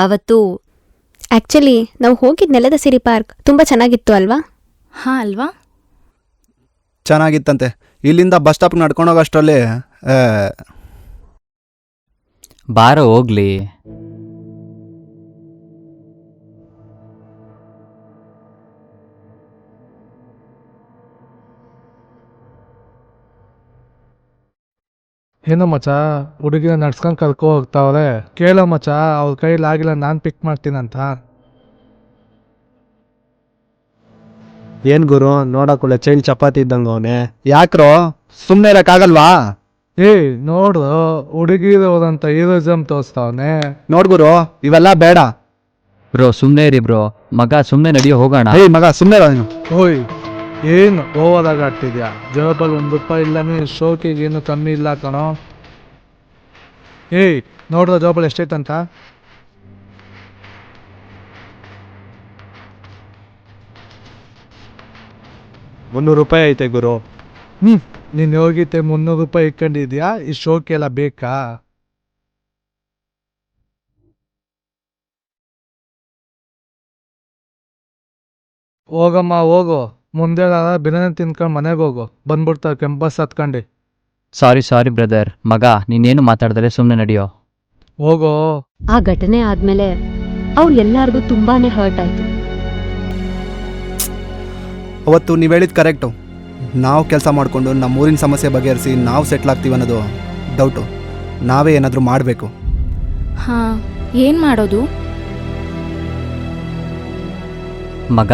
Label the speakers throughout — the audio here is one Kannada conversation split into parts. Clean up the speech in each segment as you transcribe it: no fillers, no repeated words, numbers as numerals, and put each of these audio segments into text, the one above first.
Speaker 1: ಅವತ್ತು ಆ್ಯಕ್ಚುಲಿ ನಾವು ಹೋಗಿದ್ದ ನೆಲದ ಸಿರಿ ಪಾರ್ಕ್ ತುಂಬ ಚೆನ್ನಾಗಿತ್ತು ಅಲ್ವಾ?
Speaker 2: ಹಾಂ ಅಲ್ವಾ?
Speaker 3: ಚೆನ್ನಾಗಿತ್ತಂತೆ. ಇಲ್ಲಿಂದ ಬಸ್ ಸ್ಟಾಪ್ಗೆ ನಡ್ಕೊಂಡು ಹೋಗೋಷ್ಟರಲ್ಲಿ
Speaker 4: ಬಾರೋ ಹೋಗ್ಲಿ.
Speaker 5: ಏನೋ ಮಚ್ಚ, ಹುಡುಗಿನ ನಡ್ಸ್ಕೊಂಡು ಕರ್ಕೊ ಹೋಗ್ತಾವ್ರೆ. ಕೇಳೋ ಮಚ್ಚ, ಅವ್ರ ಕೈಲಾಗಿಲ್ಲ, ನಾನು ಪಿಕ್ ಮಾಡ್ತೀನಂತ.
Speaker 3: ಏನು ಗುರು, ನೋಡೋಕ್ಕೊಳ್ಳೆ ಚೈಲ್ಡ್ ಚಪಾತಿ ಇದ್ದಂಗೆ ಅವನೇ. ಯಾಕ್ರೋ ಸುಮ್ಮನೆ ಇರೋಕ್ಕಾಗಲ್ವಾ?
Speaker 5: ನೋಡು, ಹುಡುಗಿರೋದಂತ ಹೀರೋಯಿಸಮ್ ತೋರಿಸ್ತಾವನೆ.
Speaker 3: ನೋಡ್ಗುರು, ಇವೆಲ್ಲ ಬೇಡ.
Speaker 4: ಬ್ರೋ ಸುಮ್ಮನೆ ಇರಿ ಬ್ರೋ. ಮಗ ಸುಮ್ಮನೆ ನಡಿಯೋ ಹೋಗೋಣ.
Speaker 3: ಮಗ ಸುಮ್ಮನೆ ನೀನು.
Speaker 5: ಓಯ್, ಏನು ಓವರಾಗಿ ಆಡ್ತಿದ್ಯಾ? ಜವಾಬಲ್ಲಿ ₹1 ಇಲ್ಲ, ನೀನು ಶೋಕಿಗೆ ಏನು ಕಮ್ಮಿ ಇಲ್ಲ ಕಣೋ. ನೋಡ್ರ ಜವಾಬಲ್ಲಿ ಎಷ್ಟೈತಂತ?
Speaker 3: ₹300 ಐತೆ ಗುರು.
Speaker 5: ನೀನು ಹೋಗಿತ್ತೆ ₹300 ಇಟ್ಕೊಂಡಿದ್ಯಾ? ಈ ಶೋಕಿ ಎಲ್ಲ ಬೇಕಾ? ಹೋಗಮ್ಮ ಹೋಗು, ಮುಂದೆ ಬಿರಿಯಾನಿ ತಿನ್ಕೊಂಡು ಮನೆಗೆ ಹೋಗು. ಬಂದ್ಬಿಡ್ತಾರೆ ಕೆಂಪಸ್ ಹತ್ಕೊಂಡು.
Speaker 4: Sorry brother. ಮಗ ನೀನೇನು ಮಾತಾಡಿದ್ರೆ ಸುಮ್ಮನೆ ನಡಿಯೋ.
Speaker 5: ಹೋಗೋ.
Speaker 1: ಆ ಘಟನೆ ಆದಮೇಲೆ ಅವ್ರು ಎಲ್ಲರಿಗೂ ತುಂಬಾ ಹರ್ಟ್ ಆಯಿತು.
Speaker 3: ಅವತ್ತು ನೀವು ಹೇಳಿದ್ದು ಕರೆಕ್ಟು. ನಾವು ಕೆಲಸ ಮಾಡಿಕೊಂಡು ನಮ್ಮ ಊರಿನ ಸಮಸ್ಯೆ ಬಗೆಹರಿಸಿ ನಾವು ಸೆಟ್ಲ್ ಆಗ್ತೀವಿ ಅನ್ನೋದು ಡೌಟು. ನಾವೇ ಏನಾದರೂ ಮಾಡಬೇಕು.
Speaker 2: ಹಾಂ, ಏನು ಮಾಡೋದು?
Speaker 4: ಮಗ,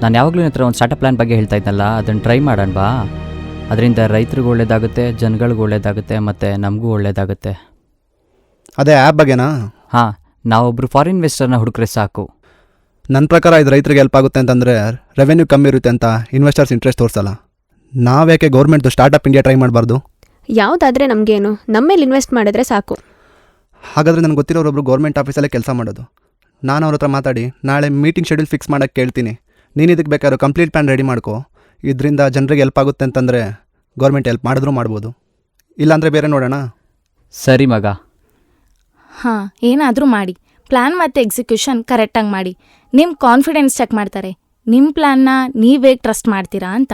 Speaker 4: ನಾನು ಯಾವಾಗಲೂ ಹತ್ರ ಒಂದು ಸ್ಟಾರ್ಟಪ್ ಪ್ಲ್ಯಾನ್ ಬಗ್ಗೆ ಹೇಳ್ತಾ ಇದ್ದನಲ್ಲ, ಅದನ್ನು ಟ್ರೈ ಮಾಡೋಣವಾ? ಅದರಿಂದ ರೈತರಿಗೂ ಒಳ್ಳೇದಾಗುತ್ತೆ, ಜನಗಳಿಗೂ ಒಳ್ಳೇದಾಗುತ್ತೆ, ಮತ್ತು ನಮಗೂ ಒಳ್ಳೇದಾಗುತ್ತೆ.
Speaker 3: ಅದೇ ಆ್ಯಪ್ ಬಗ್ಗೆನಾ?
Speaker 4: ಹಾಂ, ನಾವೊಬ್ಬರು ಫಾರಿನ್ ಇನ್ವೆಸ್ಟರ್ನ ಹುಡುಕ್ರೆ ಸಾಕು.
Speaker 3: ನನ್ನ ಪ್ರಕಾರ ಇದು ರೈತರಿಗೆ ಹೆಲ್ಪ್ ಆಗುತ್ತೆ ಅಂತಂದರೆ ರೆವೆನ್ಯೂ ಕಮ್ಮಿ ಇರುತ್ತೆ ಅಂತ ಇನ್ವೆಸ್ಟರ್ಸ್ ಇಂಟ್ರೆಸ್ಟ್ ತೋರಿಸಲ್ಲ. ನಾವ್ಯಾಕೆ ಗೌರ್ಮೆಂಟ್ದು ಸ್ಟಾರ್ಟಪ್ ಇಂಡಿಯಾ ಟ್ರೈ ಮಾಡಬಾರ್ದು?
Speaker 1: ಯಾವುದಾದ್ರೆ ನಮಗೇನು, ನಮ್ಮೇಲೆ ಇನ್ವೆಸ್ಟ್ ಮಾಡಿದ್ರೆ ಸಾಕು.
Speaker 3: ಹಾಗಾದರೆ ನನಗೆ ಗೊತ್ತಿರೋರೊಬ್ರು ಗೌರ್ಮೆಂಟ್ ಆಫೀಸಲ್ಲೇ ಕೆಲಸ ಮಾಡೋದು. ನಾನು ಅವ್ರ ಹತ್ರ ಮಾತಾಡಿ ನಾಳೆ ಮೀಟಿಂಗ್ ಶೆಡ್ಯೂಲ್ ಫಿಕ್ಸ್ ಮಾಡೋಕ್ಕೆ ಕೇಳ್ತೀನಿ. ನೀನು ಇದಕ್ಕೆ ಬೇಕಾದ್ರೂ ಕಂಪ್ಲೀಟ್ ಪ್ಲ್ಯಾನ್ ರೆಡಿ ಮಾಡ್ಕೊ. ಇದರಿಂದ ಜನರಿಗೆ ಹೆಲ್ಪ್ ಆಗುತ್ತೆ ಅಂತಂದರೆ ಗೌರ್ಮೆಂಟ್ ಹೆಲ್ಪ್ ಮಾಡಿದ್ರೂ ಮಾಡ್ಬೋದು, ಇಲ್ಲಾಂದರೆ ಬೇರೆ ನೋಡೋಣ.
Speaker 4: ಸರಿ ಮಗ.
Speaker 2: ಹಾಂ, ಏನಾದರೂ ಮಾಡಿ. ಪ್ಲ್ಯಾನ್ ಮತ್ತು ಎಕ್ಸಿಕ್ಯೂಷನ್ ಕರೆಕ್ಟಾಗಿ ಮಾಡಿ. ನಿಮ್ಮ ಕಾನ್ಫಿಡೆನ್ಸ್ ಚೆಕ್ ಮಾಡ್ತಾರೆ. ನಿಮ್ಮ ಪ್ಲ್ಯಾನ್ನ ನೀವೇ ಟ್ರಸ್ಟ್ ಮಾಡ್ತೀರಾ ಅಂತ.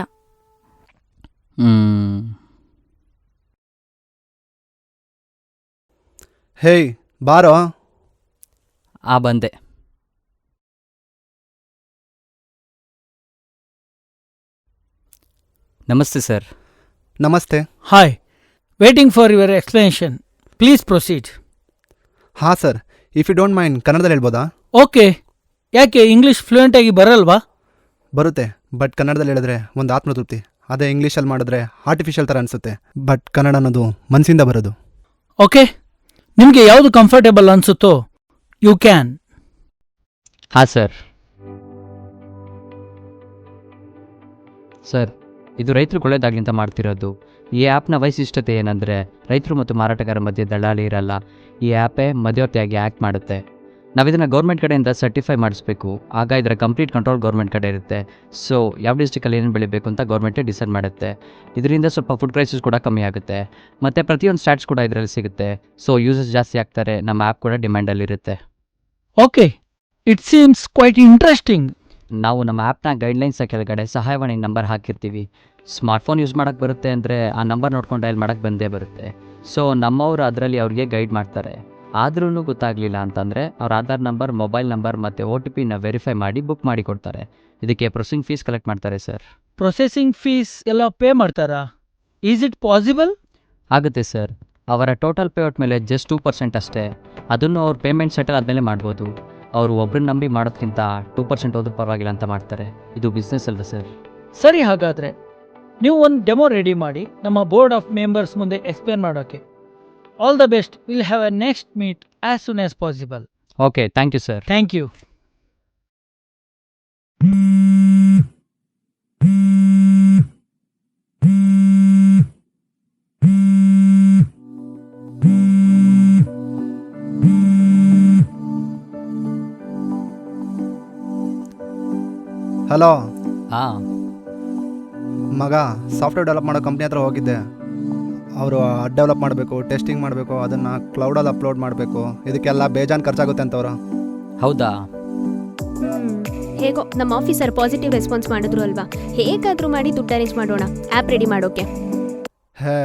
Speaker 3: ಹೇಯ್ ಬಾರೋ.
Speaker 4: ಬಂದೆ. ನಮಸ್ತೆ ಸರ್.
Speaker 3: ನಮಸ್ತೆ.
Speaker 6: Hi, waiting for your explanation. Please proceed.
Speaker 3: ಹಾಂ sir, if you don't mind ಕನ್ನಡದಲ್ಲಿ ಹೇಳ್ಬೋದಾ?
Speaker 6: ಓಕೆ. ಯಾಕೆ ಇಂಗ್ಲೀಷ್ ಫ್ಲೂಯೆಂಟಾಗಿ ಬರಲ್ವಾ?
Speaker 3: ಬರುತ್ತೆ, ಬಟ್ ಕನ್ನಡದಲ್ಲಿ ಹೇಳಿದ್ರೆ ಒಂದು ಆತ್ಮತೃಪ್ತಿ. ಅದೇ ಇಂಗ್ಲೀಷಲ್ಲಿ ಮಾಡಿದ್ರೆ ಆರ್ಟಿಫಿಷಿಯಲ್ ಥರ ಅನಿಸುತ್ತೆ. ಬಟ್ ಕನ್ನಡ ಅನ್ನೋದು ಮನಸ್ಸಿಂದ ಬರೋದು.
Speaker 6: ಓಕೆ, ನಿಮಗೆ ಯಾವುದು ಕಂಫರ್ಟೇಬಲ್ ಅನಿಸುತ್ತೋ ಯು ಕ್ಯಾನ್.
Speaker 4: ಹಾಂ ಸರ್. ಸರ್, ಇದು ರೈತರಿಗೆ ಒಳ್ಳೇದಾಗಲಿ ಅಂತ ಮಾಡ್ತಿರೋದು. ಈ ಆ್ಯಪ್ನ ವೈಶಿಷ್ಟ್ಯತೆ ಏನಂದರೆ, ರೈತರು ಮತ್ತು ಮಾರಾಟಗಾರ ಮಧ್ಯೆ ದಳ್ಳಾಳಿ ಇರಲ್ಲ. ಈ ಆ್ಯಪೇ ಮಧ್ಯವರ್ತಿಯಾಗಿ ಆ್ಯಕ್ಟ್ ಮಾಡುತ್ತೆ. ನಾವು ಇದನ್ನು ಗೌರ್ಮೆಂಟ್ ಕಡೆಯಿಂದ ಸರ್ಟಿಫೈ ಮಾಡಿಸ್ಬೇಕು. ಆಗ ಇದರ ಕಂಪ್ಲೀಟ್ ಕಂಟ್ರೋಲ್ ಗೌರ್ಮೆಂಟ್ ಕಡೆ ಇರುತ್ತೆ. ಸೊ ಯಾವ ಡಿಸ್ಟ್ರಿಕ್ಟಲ್ಲಿ ಏನು ಬೆಳಿಬೇಕು ಅಂತ ಗೌರ್ಮೆಂಟೇ ಡಿಸೈಡ್ ಮಾಡುತ್ತೆ. ಇದರಿಂದ ಸ್ವಲ್ಪ ಫುಡ್ ಪ್ರೈಸಸ್ ಕೂಡ ಕಮ್ಮಿ ಆಗುತ್ತೆ, ಮತ್ತು ಪ್ರತಿಯೊಂದು ಸ್ಟ್ಯಾಟ್ಸ್ ಕೂಡ ಇದರಲ್ಲಿ ಸಿಗುತ್ತೆ. ಸೊ ಯೂಸರ್ಸ್ ಜಾಸ್ತಿ ಆಗ್ತಾರೆ, ನಮ್ಮ ಆ್ಯಪ್ ಕೂಡ ಡಿಮ್ಯಾಂಡಲ್ಲಿರುತ್ತೆ.
Speaker 6: Okay, it seems quite interesting.
Speaker 4: ನಾವು ನಮ್ಮ ಆ್ಯಪ್ನ ಗೈಡ್ಲೈನ್ಸ ಕೆಳಗಡೆ ಸಹಾಯವಾಣಿ ನಂಬರ್ ಹಾಕಿರ್ತೀವಿ. ಸ್ಮಾರ್ಟ್ಫೋನ್ ಯೂಸ್ ಮಾಡೋಕ್ಕೆ ಬರುತ್ತೆ ಅಂದರೆ ಆ ನಂಬರ್ ನೋಡ್ಕೊಂಡು ಡಯಲ್ ಮಾಡೋಕ್ಕೆ ಬಂದೇ ಬರುತ್ತೆ. ಸೊ ನಮ್ಮವರು ಅದರಲ್ಲಿ ಅವ್ರಿಗೆ ಗೈಡ್ ಮಾಡ್ತಾರೆ. ಆದ್ರೂ ಗೊತ್ತಾಗಲಿಲ್ಲ ಅಂತಂದರೆ ಅವ್ರ ಆಧಾರ್ ನಂಬರ್, ಮೊಬೈಲ್ ನಂಬರ್ ಮತ್ತು OTPನ ವೆರಿಫೈ ಮಾಡಿ ಬುಕ್ ಮಾಡಿ ಕೊಡ್ತಾರೆ. ಇದಕ್ಕೆ ಪ್ರೊಸೆಸಿಂಗ್ ಫೀಸ್ ಕಲೆಕ್ಟ್ ಮಾಡ್ತಾರೆ ಸರ್.
Speaker 6: ಪ್ರೊಸೆಸಿಂಗ್ ಫೀಸ್ ಎಲ್ಲ ಪೇ ಮಾಡ್ತಾರಾ? Is it possible?
Speaker 4: ಆಗುತ್ತೆ ಸರ್. ಅವರ ಟೋಟಲ್ ಪೇಔಟ್ ಮೇಲೆ ಜಸ್ಟ್ 2% ಅಷ್ಟೇ. ಅದನ್ನು ಅವ್ರ ಪೇಮೆಂಟ್ ಸೆಟಲ್ ಆದಮೇಲೆ ಮಾಡ್ಬೋದು. ಅವರು ಒಬ್ರನ್ನ ನಂಬಿ ಮಾಡೋದಕ್ಕಿಂತ 2% ಹೋದ್ರೂ ಪರವಾಗಿಲ್ಲ ಅಂತ ಮಾಡ್ತಾರೆ. ಇದು ಬಿಸ್ನೆಸ್ ಅಲ್ಲ ಸರ್.
Speaker 6: ಸರಿ, ಹಾಗಾದರೆ ನೀವು ಒಂದು ಡೆಮೋ ರೆಡಿ ಮಾಡಿ ನಮ್ಮ ಬೋರ್ಡ್ ಆಫ್ ಮೆಂಬರ್ಸ್ ಮುಂದೆ ಎಕ್ಸ್ಪ್ಲೇನ್ ಮಾಡೋಕ್ಕೆ. All the best. Will have a next meet as soon as possible.
Speaker 4: Okay, thank you sir.
Speaker 6: Thank you.
Speaker 3: Hello.
Speaker 4: ಹಾಂ
Speaker 3: ಮಗ, ಸಾಫ್ಟ್ವೇರ್ ಡೆವಲಪ್ ಮಾಡೋ ಕಂಪ್ನಿ ಹತ್ರ ಹೋಗಿದ್ದೆ. ಅವರು ಡೆವಲಪ್ ಮಾಡಬೇಕು, ಟೆಸ್ಟಿಂಗ್ ಮಾಡಬೇಕು, ಅದನ್ನು ಕ್ಲೌಡಲ್ಲಿ ಅಪ್ಲೋಡ್ ಮಾಡಬೇಕು. ಇದಕ್ಕೆಲ್ಲ ಬೇಜಾನ್ ಖರ್ಚಾಗುತ್ತೆ ಅಂತವ್ರು.
Speaker 4: ಹೌದಾ?
Speaker 1: ಹೇಗೋ ನಮ್ಮ ಆಫೀಸರ್ ಪಾಸಿಟಿವ್ ರೆಸ್ಪಾನ್ಸ್ ಮಾಡಿದ್ರು ಅಲ್ವಾ, ಹೇಗಾದರೂ ಮಾಡಿ ದುಡ್ಡು ಅರೇಂಜ್ ಮಾಡೋಣ ಆ್ಯಪ್ ರೆಡಿ ಮಾಡೋಕೆ.
Speaker 3: ಹೇ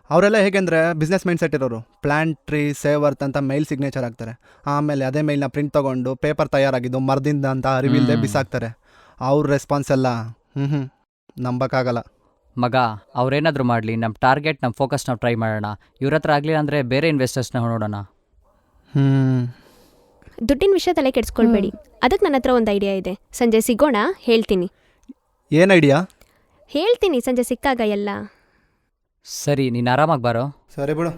Speaker 3: ಅವರೆಲ್ಲ ಹೇಗೆಂದರೆ ಬಿಸ್ನೆಸ್ ಮೈಂಡ್ ಸೆಟ್ ಇರೋರು. ಪ್ಲ್ಯಾನ್ ಟ್ರೀ ಸೇವರ್ತ್ ಅಂತ ಮೇಲ್ ಸಿಗ್ನೇಚರ್ ಹಾಕ್ತಾರೆ, ಆಮೇಲೆ ಅದೇ ಮೇಲ್ನ ಪ್ರಿಂಟ್ ತೊಗೊಂಡು ಪೇಪರ್ ತಯಾರಾಗಿದ್ದು ಮರದಿಂದ ಅಂತ ಅರಿವಿಲ್ಲದೆ ಬಿಸಾಕ್ತಾರೆ. ಅವ್ರ ರೆಸ್ಪಾನ್ಸ್ ಎಲ್ಲ ನಂಬಕ್ಕಾಗಲ್ಲ.
Speaker 4: ಮಗ, ಅವ್ರೇನಾದರೂ ಮಾಡಲಿ, ನಮ್ಮ ಟಾರ್ಗೆಟ್, ನಮ್ಮ ಫೋಕಸ್ ನಾವು ಟ್ರೈ ಮಾಡೋಣ. ಇವ್ರ ಹತ್ರ ಆಗಲಿಲ್ಲ ಅಂದರೆ ಬೇರೆ ಇನ್ವೆಸ್ಟರ್ಸ್ನ ನೋಡೋಣ.
Speaker 1: ದುಡ್ಡಿನ ವಿಷಯ ತಲೆ ಕೆಡಿಸ್ಕೊಳ್ಬೇಡಿ. ಅದಕ್ಕೆ ನನ್ನ ಹತ್ರ ಒಂದು ಐಡಿಯಾ ಇದೆ. ಸಂಜೆ ಸಿಗೋಣ, ಹೇಳ್ತೀನಿ.
Speaker 3: ಏನು ಐಡಿಯಾ?
Speaker 1: ಹೇಳ್ತೀನಿ ಸಂಜೆ ಸಿಕ್ಕಾಗ ಎಲ್ಲ.
Speaker 4: ಸರಿ, ನೀನು ಆರಾಮಾಗಿ ಬಾರೋ.
Speaker 3: ಸರಿ ಬಿಡು.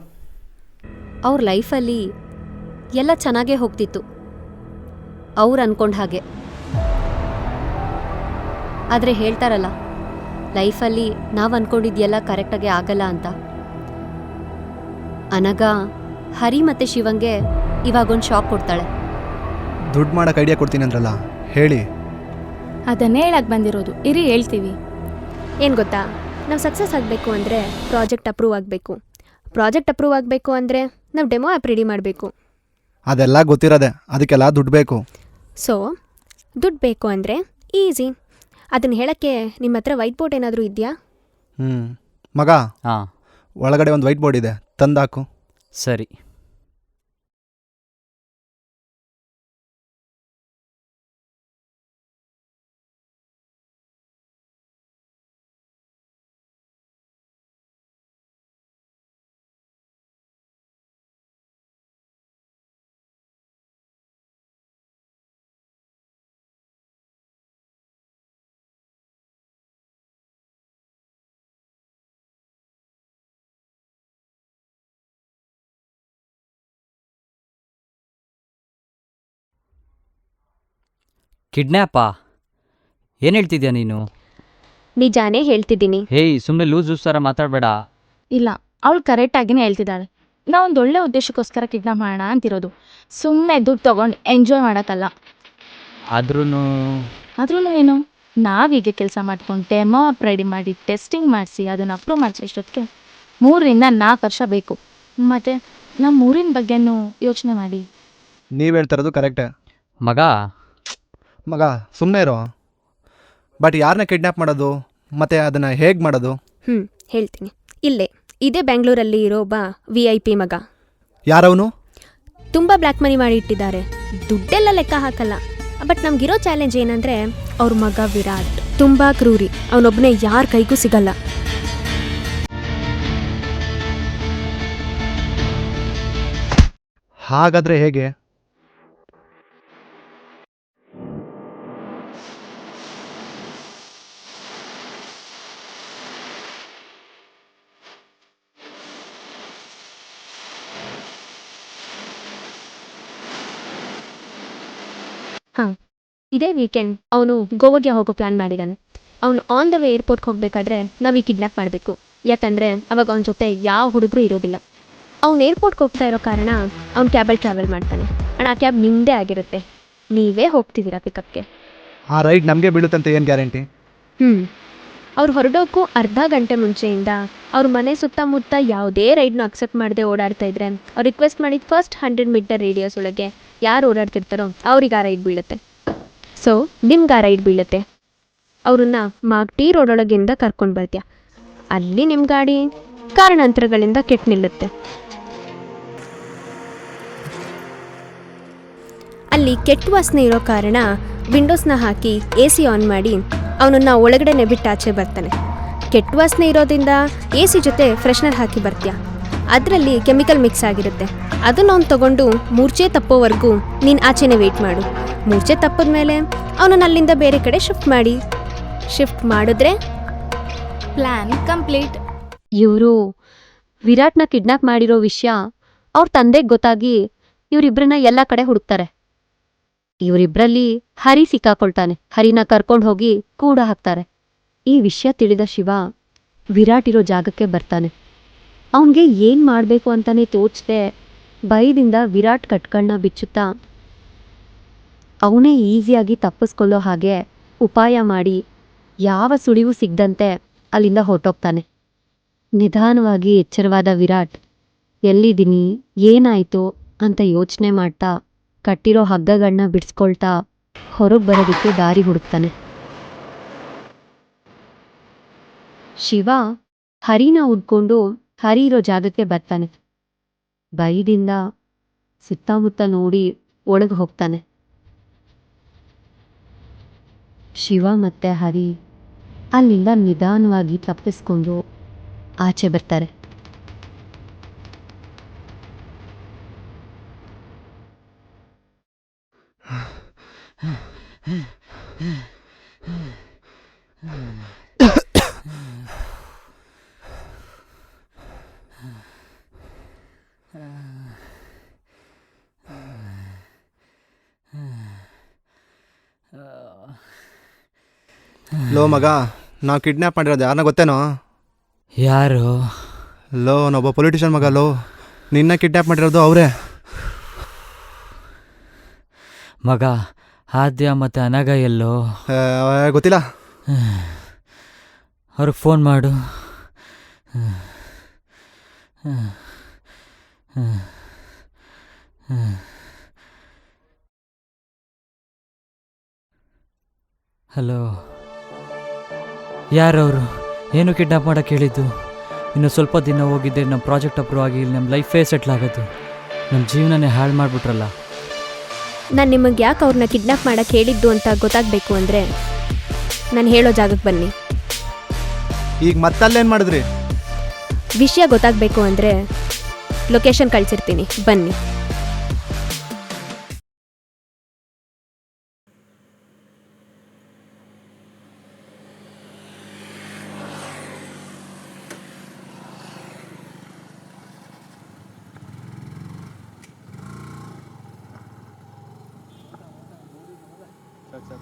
Speaker 7: ಅವ್ರ ಲೈಫಲ್ಲಿ ಎಲ್ಲ ಚೆನ್ನಾಗೇ ಹೋಗ್ತಿತ್ತು, ಅವ್ರು ಅನ್ಕೊಂಡ ಹಾಗೆ. ಆದರೆ ಹೇಳ್ತಾರಲ್ಲ, ಲೈಫಲ್ಲಿ ನಾವು ಅನ್ಕೊಂಡಿದ್ದೆಲ್ಲ ಕರೆಕ್ಟಾಗಿ ಆಗಲ್ಲ ಅಂತ. ಅನಗ ಹರಿ ಮತ್ತು ಶಿವಂಗೆ ಇವಾಗೊಂದು ಶಾಕ್ ಕೊಡ್ತಾಳೆ.
Speaker 3: ದುಡ್ಡು ಮಾಡೋಕೆ ಐಡಿಯಾ ಕೊಡ್ತೀನಿ ಅಂದ್ರಲ್ಲ, ಹೇಳಿ.
Speaker 2: ಅದನ್ನೇ ಹೇಳಕ್ಕೆ ಬಂದಿರೋದು. ಇರಿ ಹೇಳ್ತೀವಿ.
Speaker 1: ಏನು ಗೊತ್ತಾ, ನಾವು ಸಕ್ಸಸ್ ಆಗಬೇಕು ಅಂದರೆ ಪ್ರಾಜೆಕ್ಟ್ ಅಪ್ರೂವ್ ಆಗಬೇಕು. ಪ್ರಾಜೆಕ್ಟ್ ಅಪ್ರೂವ್ ಆಗಬೇಕು ಅಂದರೆ ನಾವು ಡೆಮೋ ಆ್ಯಪ್ ರೆಡಿ ಮಾಡಬೇಕು.
Speaker 3: ಅದೆಲ್ಲ ಗೊತ್ತಿರೋದೆ, ಅದಕ್ಕೆಲ್ಲ ದುಡ್ಡು ಬೇಕು.
Speaker 1: ಸೊ ದುಡ್ಡು ಬೇಕು ಅಂದರೆ ಈಸಿ. ಅದನ್ನು ಹೇಳೋಕ್ಕೆ ನಿಮ್ಮ ಹತ್ರ ವೈಟ್ ಬೋರ್ಡ್ ಏನಾದರೂ ಇದೆಯಾ?
Speaker 3: ಮಗ,
Speaker 4: ಹಾಂ,
Speaker 3: ಒಳಗಡೆ ಒಂದು ವೈಟ್ ಬೋರ್ಡ್ ಇದೆ, ತಂದಾಕು.
Speaker 4: ಸರಿ. ಕಿಡ್ನ್ಯಾಪಾ? ಏನು ಹೇಳ್ತಿದ್ಯಾ ನೀನು?
Speaker 1: ನಿಜಾನೇ ಹೇಳ್ತಿದ್ದೀನಿ.
Speaker 4: ಹೇಯ್, ಸುಮ್ಮನೆ ಲೂಸ್ ಥರ ಮಾತಾಡಬೇಡ.
Speaker 2: ಇಲ್ಲ, ಅವಳು ಕರೆಕ್ಟಾಗಿನೇ ಹೇಳ್ತಿದ್ದಾಳೆ. ನಾವೊಂದು ಒಳ್ಳೆ ಉದ್ದೇಶಕ್ಕೋಸ್ಕರ ಕಿಡ್ನಾಪ್ ಮಾಡೋಣ ಅಂತಿರೋದು, ಸುಮ್ಮನೆ ದುಡ್ಡು ತೊಗೊಂಡು ಎಂಜಾಯ್ ಮಾಡೋಕ್ಕಲ್ಲ.
Speaker 4: ಆದ್ರೂ
Speaker 2: ಏನು, ನಾವೀಗ ಕೆಲಸ ಮಾಡ್ಕೊಂಡು ಡೆಮೋ ಆಪ್ ರೆಡಿ ಮಾಡಿ ಟೆಸ್ಟಿಂಗ್ ಮಾಡಿಸಿ ಅದನ್ನು ಅಪ್ರೂವ್ ಮಾಡಿಸಿ ಇಷ್ಟೊತ್ತಿಗೆ 3-4 ವರ್ಷ ಬೇಕು. ಮತ್ತು ನಮ್ಮ ಊರಿನ ಬಗ್ಗೆನೂ ಯೋಚನೆ ಮಾಡಿ.
Speaker 3: ನೀವು ಹೇಳ್ತಿರೋದು ಕರೆಕ್ಟೇ
Speaker 4: ಮಗ,
Speaker 3: ಸುಮ್ಮನೆ ಇರೋ. ಬಟ್ ಯಾರನ್ನ ಕಿಡ್ನ್ಯಾಪ್ ಮಾಡೋದು, ಮತ್ತು ಅದನ್ನು ಹೇಗೆ ಮಾಡೋದು?
Speaker 1: ಹೇಳ್ತೀನಿ. ಇದೇ ಬೆಂಗಳೂರಲ್ಲಿ ಇರೋ ಒಬ್ಬ VIP ಮಗ.
Speaker 3: ಯಾರವನು?
Speaker 1: ತುಂಬ ಬ್ಲ್ಯಾಕ್ ಮನಿ ಮಾಡಿ ಇಟ್ಟಿದ್ದಾರೆ, ದುಡ್ಡೆಲ್ಲ ಲೆಕ್ಕ ಹಾಕಲ್ಲ. ಬಟ್ ನಮಗಿರೋ ಚಾಲೆಂಜ್ ಏನಂದರೆ ಅವ್ರ ಮಗ ವಿರಾಟ್ ತುಂಬ ಕ್ರೂರಿ. ಅವನೊಬ್ಬನೇ ಯಾರ ಕೈಗೂ ಸಿಗಲ್ಲ.
Speaker 3: ಹಾಗಾದರೆ ಹೇಗೆ?
Speaker 1: ಇದೇ ವೀಕೆಂಡ್ ಅವನು ಗೋವಾಗೆ ಹೋಗೋ ಪ್ಲ್ಯಾನ್ ಮಾಡಿದ್ದಾನೆ. ಅವನು ಆನ್ ದ ವೇ ಏರ್ಪೋರ್ಟ್ಗೆ ಹೋಗಬೇಕಾದ್ರೆ ನಾವು ಈ ಕಿಡ್ನ್ಯಾಪ್ ಮಾಡಬೇಕು. ಯಾಕಂದರೆ ಅವಾಗ ಅವನ ಜೊತೆ ಯಾವ ಹುಡುಗರು ಇರೋದಿಲ್ಲ. ಅವ್ನು ಏರ್ಪೋರ್ಟ್ಗೆ ಹೋಗ್ತಾ ಇರೋ ಕಾರಣ ಅವ್ನು ಕ್ಯಾಬಲ್ಲಿ ಟ್ರಾವೆಲ್ ಮಾಡ್ತಾನೆ. ಆ ಕ್ಯಾಬ್ ನಿಮ್ಮದೇ ಆಗಿರುತ್ತೆ, ನೀವೇ ಹೋಗ್ತಿದ್ದೀರಾ ಪಿಕಪ್ಗೆ.
Speaker 3: ಆ ರೈಡ್ ನಮಗೆ ಬೀಳುತ್ತಂತ ಏನು ಗ್ಯಾರಂಟಿ?
Speaker 1: ಅವ್ರು ಹೊರಡೋಕ್ಕೂ ಅರ್ಧ ಗಂಟೆ ಮುಂಚೆಯಿಂದ ಅವ್ರ ಮನೆ ಸುತ್ತಮುತ್ತ ಯಾವುದೇ ರೈಡ್ನು ಅಕ್ಸೆಪ್ಟ್ ಮಾಡದೆ ಓಡಾಡ್ತಾ ಇದ್ರೆ, ಅವ್ರು ರಿಕ್ವೆಸ್ಟ್ ಮಾಡಿದ ಫಸ್ಟ್ 100 ಮೀಟರ್ ರೇಡಿಯಸ್ ಒಳಗೆ ಯಾರು ಓಡಾಡ್ತಿರ್ತಾರೋ ಅವ್ರಿಗೆ ಆ ರೈಡ್ ಬೀಳುತ್ತೆ. ಸೊ ನಿಮ್ಗೆ ಆ ರೈಡ್ ಬೀಳುತ್ತೆ. ಅವ್ರನ್ನ ಮಾಗ್ಟಿ ರೋಡೊಳಗಿಂದ ಕರ್ಕೊಂಡು ಬರ್ತೀಯ. ಅಲ್ಲಿ ನಿಮ್ಮ ಗಾಡಿ ಕಾರಣಾಂತರಗಳಿಂದ ಕೆಟ್ಟು ನಿಲ್ಲುತ್ತೆ. ಅಲ್ಲಿ ಕೆಟ್ಟ ವಾಸನೆ ಇರೋ ಕಾರಣ ವಿಂಡೋಸ್ನ ಹಾಕಿ AC ಆನ್ ಮಾಡಿ ಅವನನ್ನು ಒಳಗಡೆನೆ ಬಿಟ್ಟು ಆಚೆ ಬರ್ತಾನೆ. ಕೆಟ್ಟ ವಾಸನೆ ಇರೋದ್ರಿಂದ AC ಜೊತೆ ಫ್ರೆಶ್ನರ್ ಹಾಕಿ ಬರ್ತೀಯ. ಅದರಲ್ಲಿ ಕೆಮಿಕಲ್ ಮಿಕ್ಸ್ ಆಗಿರುತ್ತೆ. ಅದನ್ನು ಅವ್ನು ತೊಗೊಂಡು ಮೂರ್ಛೆ ತಪ್ಪೋವರೆಗೂ ನೀನು ಆಚೆನೇ ವೆಯ್ಟ್ ಮಾಡು. ಮೂರ್ಛೆ ತಪ್ಪಿದ ಮೇಲೆ ಅವನನ್ನು ಅಲ್ಲಿಂದ ಬೇರೆ ಕಡೆ ಶಿಫ್ಟ್ ಮಾಡಿದ್ರೆ
Speaker 2: ಪ್ಲ್ಯಾನ್ ಕಂಪ್ಲೀಟ್.
Speaker 7: ಇವರು ವಿರಾಟ್ನ ಕಿಡ್ನಾಪ್ ಮಾಡಿರೋ ವಿಷಯ ಅವ್ರ ತಂದೆಗೆ ಗೊತ್ತಾಗಿ ಇವರಿಬ್ಬರನ್ನ ಎಲ್ಲ ಕಡೆ ಹುಡುಕ್ತಾರೆ. ಇವರಿಬ್ಬರಲ್ಲಿ ಹರಿ ಸಿಕ್ಕಾಕೊಳ್ತಾನೆ. ಹರಿನ ಕರ್ಕೊಂಡು ಹೋಗಿ ಕೂಡ ಹಾಕ್ತಾರೆ. ಈ ವಿಷಯ ತಿಳಿದ ಶಿವ ವಿರಾಟ್ ಇರೋ ಜಾಗಕ್ಕೆ ಬರ್ತಾನೆ. ಅವನಿಗೆ ಏನು ಮಾಡಬೇಕು ಅಂತಾನೆ ತೋಚದೆ ಭಯದಿಂದ ವಿರಾಟ್ ಕಟ್ಗಳನ್ನ ಬಿಚ್ಚುತ್ತಾ ಅವನೇ ಈಸಿಯಾಗಿ ತಪ್ಪಿಸ್ಕೊಳ್ಳೋ ಹಾಗೆ ಉಪಾಯ ಮಾಡಿ ಯಾವ ಸುಳಿವು ಸಿಗದಂತೆ ಅಲ್ಲಿಂದ ಹೊರಟೋಗ್ತಾನೆ. ನಿಧಾನವಾಗಿ ಎಚ್ಚರವಾದ ವಿರಾಟ್ ಎಲ್ಲಿದ್ದೀನಿ, ಏನಾಯಿತು ಅಂತ ಯೋಚನೆ ಮಾಡ್ತಾ ಕಟ್ಟಿರೋ ಹಗ್ಗಗಳನ್ನ ಬಿಡಿಸ್ಕೊಳ್ತಾ ಹೊರಗೆ ಬರೋದಕ್ಕೆ ದಾರಿ ಹುಡುಕ್ತಾನೆ. ಶಿವ ಹರಿನ ಹುಡ್ಕೊಂಡು ಹರಿ ಇರೋ ಜಾಗಕ್ಕೆ ಬರ್ತಾನೆ. ಭಯದಿಂದ ಸುತ್ತಮುತ್ತ ನೋಡಿ ಒಳಗೆ ಹೋಗ್ತಾನೆ. ಶಿವ ಮತ್ತೆ ಹರಿ ಅಲ್ಲಿಂದ ನಿಧಾನವಾಗಿ ತಪ್ಪಿಸ್ಕೊಂಡು ಆಚೆ ಬರ್ತಾರೆ.
Speaker 3: ಲೋ ಮಗ, ನಾವು ಕಿಡ್ನ್ಯಾಪ್ ಮಾಡಿರೋದು ಯಾರನ್ನ ಗೊತ್ತೇನೋ?
Speaker 8: ಯಾರು?
Speaker 3: ಲೋ ನಾವೊಬ್ಬ ಪೊಲಿಟಿಷಿಯನ್ ಮಗ. ಲೋ ನಿನ್ನ ಕಿಡ್ನ್ಯಾಪ್ ಮಾಡಿರೋದು ಅವರೇ.
Speaker 8: ಮಗ, ಆದ್ಯ ಮತ್ತು ಅನಗ ಎಲ್ಲೋ?
Speaker 3: ಗೊತ್ತಿಲ್ಲ.
Speaker 8: ಅವ್ರಿಗೆ ಫೋನ್ ಮಾಡು. ಹಲೋ, ಯಾರವರು? ಏನು ಕಿಡ್ನಾಪ್ ಮಾಡೋಕ್ಕೆ ಹೇಳಿದ್ದು? ಇನ್ನು ಸ್ವಲ್ಪ ದಿನ ಹೋಗಿದ್ದೆ ನಮ್ಮ ಪ್ರಾಜೆಕ್ಟ್ ಅಪ್ರೂವ್ ಆಗಿ ಇಲ್ಲಿ ನಮ್ಮ ಲೈಫೇ ಸೆಟ್ಲ್ ಆಗೋದು. ನಮ್ಮ ಜೀವನನೇ ಹಾಳು ಮಾಡಿಬಿಟ್ರಲ್ಲ.
Speaker 1: ನಾನು ನಿಮಗೆ ಯಾಕೆ ಅವ್ರನ್ನ ಕಿಡ್ನಾಪ್ ಮಾಡೋಕ್ಕೆ ಹೇಳಿದ್ದು ಅಂತ ಗೊತ್ತಾಗಬೇಕು ಅಂದರೆ ನಾನು ಹೇಳೋ ಜಾಗಕ್ಕೆ ಬನ್ನಿ.
Speaker 3: ಈಗ ಮತ್ತಲ್ಲೇನು ಮಾಡಿದ್ರಿ?
Speaker 1: ವಿಷಯ ಗೊತ್ತಾಗಬೇಕು ಅಂದರೆ ಲೊಕೇಶನ್ ಕಳಿಸಿರ್ತೀನಿ, ಬನ್ನಿ.
Speaker 3: ಸರ್